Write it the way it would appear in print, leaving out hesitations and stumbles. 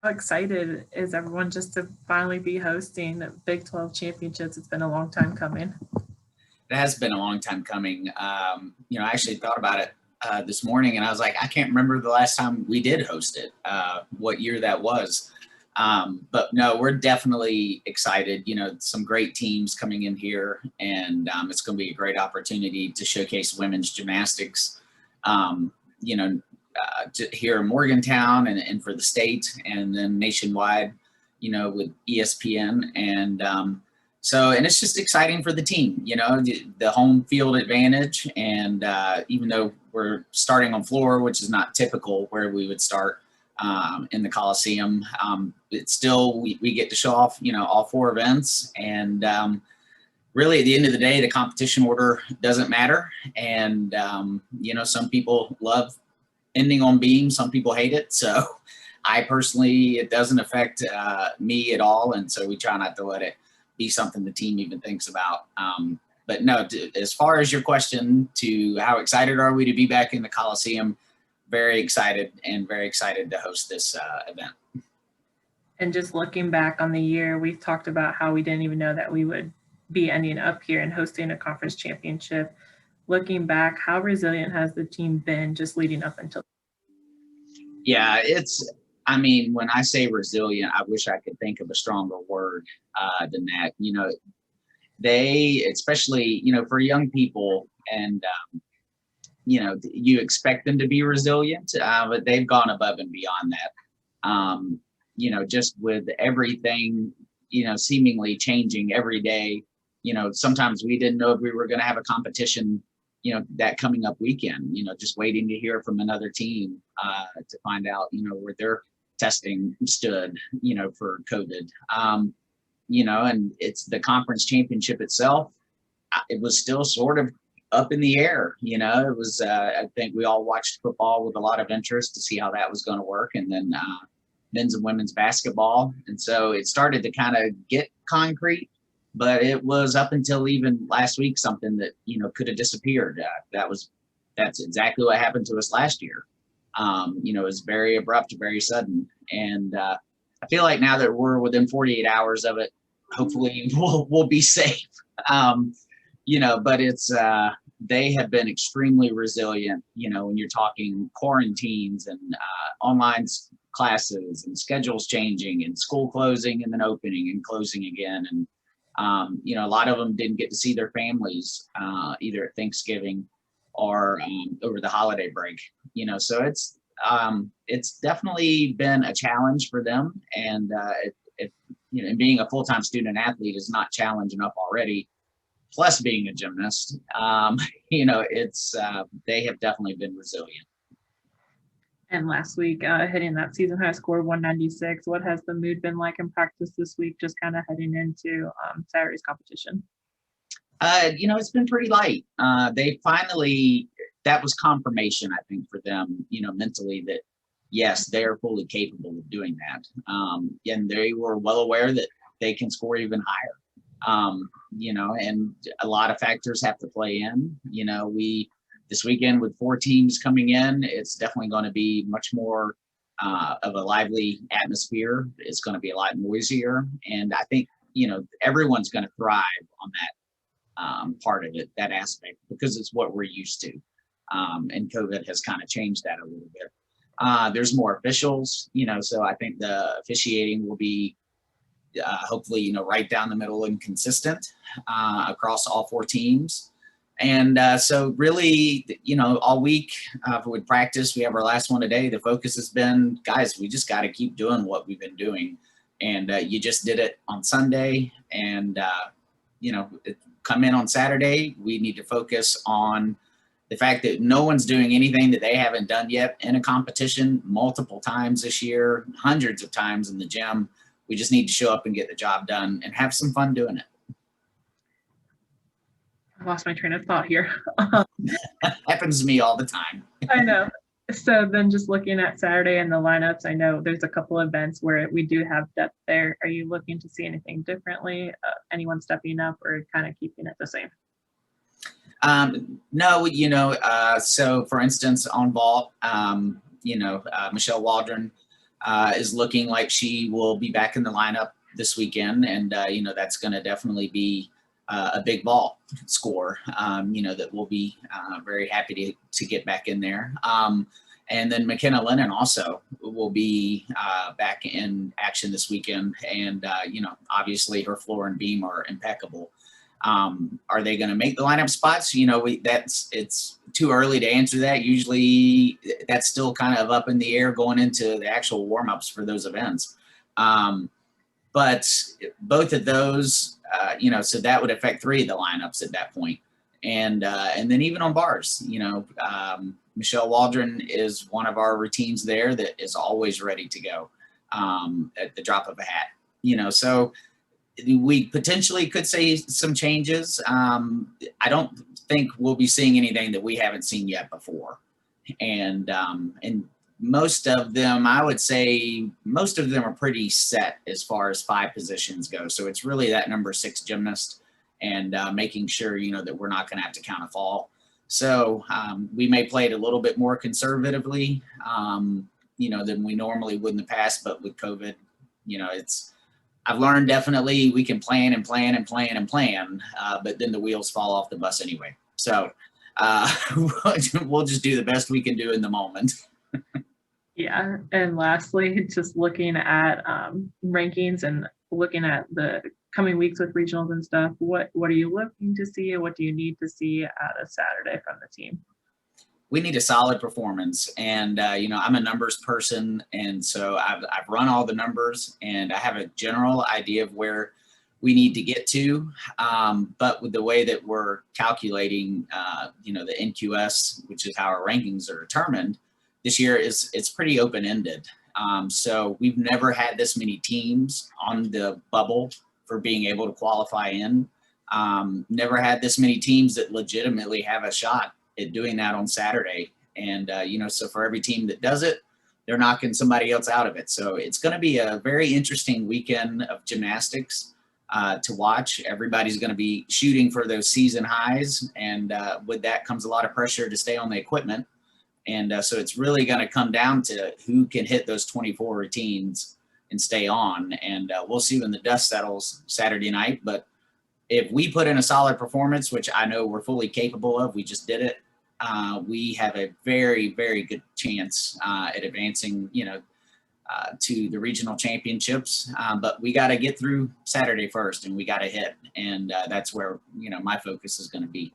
How excited is everyone just to finally be hosting Big 12 championships? It's been a long time coming. It has been a long time coming. I actually thought about it this morning, and I was like, I can't remember the last time we did host it, what year that was. But no, we're definitely excited. Some great teams coming in here, and it's going to be a great opportunity to showcase women's gymnastics. Um, you know, here in Morgantown and for the state, and then nationwide. With ESPN and it's just exciting for the team, the home field advantage. And even though we're starting on floor, which is not typical where we would start in the Coliseum, it's still, we get to show off, all four events. And really, at the end of the day, the competition order doesn't matter. And, some people love ending on beam, some people hate it. So I personally, it doesn't affect me at all. And so we try not to let it be something the team even thinks about. But no, as far as your question to how excited are we to be back in the Coliseum, very excited and very excited to host this event. And just looking back on the year, we've talked about how we didn't even know that we would be ending up here and hosting a conference championship. Looking back, how resilient has the team been just leading up until? Yeah, when I say resilient, I wish I could think of a stronger word than that. They, especially, for young people, and, you expect them to be resilient, but they've gone above and beyond that. Just with everything, seemingly changing every day. Sometimes we didn't know if we were going to have a competition, that coming up weekend, just waiting to hear from another team to find out, where their testing stood, for COVID. And it's the conference championship itself. It was still sort of up in the air. It was, I think we all watched football with a lot of interest to see how that was going to work. And then men's and women's basketball. And so it started to kind of get concrete, but it was up until even last week, something that, could have disappeared. That's exactly what happened to us last year. It was very abrupt, very sudden. And I feel like now that we're within 48 hours of it, hopefully we'll be safe. But it's, they have been extremely resilient, when you're talking quarantines and online classes and schedules changing and school closing and then opening and closing again. And, a lot of them didn't get to see their families either at Thanksgiving or over the holiday break, so it's definitely been a challenge for them. And and being a full-time student athlete is not challenge enough already. Plus being a gymnast, it's they have definitely been resilient. And last week, hitting that season high score 196. What has the mood been like in practice this week, just kind of heading into Saturday's competition? It's been pretty light. They finally, that was confirmation, I think, for them, mentally, that yes, they're fully capable of doing that. And they were well aware that they can score even higher. And a lot of factors have to play in. This weekend with 4 teams coming in, it's definitely going to be much more of a lively atmosphere. It's going to be a lot noisier. And I think, everyone's going to thrive on that part of it, that aspect, because it's what we're used to. And COVID has kind of changed that a little bit. There's more officials, so I think the officiating will be hopefully, right down the middle and consistent across all 4 teams. And so really, all week with practice, we have our last one today. The focus has been, guys, we just got to keep doing what we've been doing. And you just did it on Sunday. And, come in on Saturday, we need to focus on the fact that no one's doing anything that they haven't done yet in a competition multiple times this year, hundreds of times in the gym. We just need to show up and get the job done and have some fun doing it. I lost my train of thought here. Happens to me all the time. I know. So then just looking at Saturday and the lineups, I know there's a couple events where we do have depth there. Are you looking to see anything differently? Anyone stepping up or kind of keeping it the same? No, so for instance, on vault, Michelle Waldron is looking like she will be back in the lineup this weekend. And, that's going to definitely be a big ball score, that we'll be very happy to get back in there. And then McKenna Lennon also will be back in action this weekend. And, obviously her floor and beam are impeccable. Are they going to make the lineup spots? It's too early to answer that. Usually that's still kind of up in the air going into the actual warmups for those events. But both of those, so that would affect 3 of the lineups at that point. And then even on bars, Michelle Waldron is one of our routines there that is always ready to go at the drop of a hat. So we potentially could say some changes. I don't think we'll be seeing anything that we haven't seen yet before. And most of them, I would say most of them are pretty set as far as 5 positions go. So it's really that number 6 gymnast and making sure, that we're not going to have to count a fall. So we may play it a little bit more conservatively, than we normally would in the past. But with COVID, I've learned definitely we can plan and plan and plan and plan, but then the wheels fall off the bus anyway. So we'll just do the best we can do in the moment. Yeah. And lastly, just looking at rankings and looking at the coming weeks with regionals and stuff, what are you looking to see? What do you need to see at a Saturday from the team? We need a solid performance. And, I'm a numbers person. And so I've run all the numbers and I have a general idea of where we need to get to. But with the way that we're calculating, the NQS, which is how our rankings are determined this year, it's pretty open-ended. So we've never had this many teams on the bubble for being able to qualify in. Never had this many teams that legitimately have a shot at doing that on Saturday. And, so for every team that does it, they're knocking somebody else out of it. So it's going to be a very interesting weekend of gymnastics to watch. Everybody's going to be shooting for those season highs. And with that comes a lot of pressure to stay on the equipment. And so it's really going to come down to who can hit those 24 routines and stay on. And we'll see when the dust settles Saturday night. But if we put in a solid performance, which I know we're fully capable of, we just did it, we have a very, very good chance at advancing, to the regional championships. But we got to get through Saturday first and we got to hit. And that's where, my focus is going to be.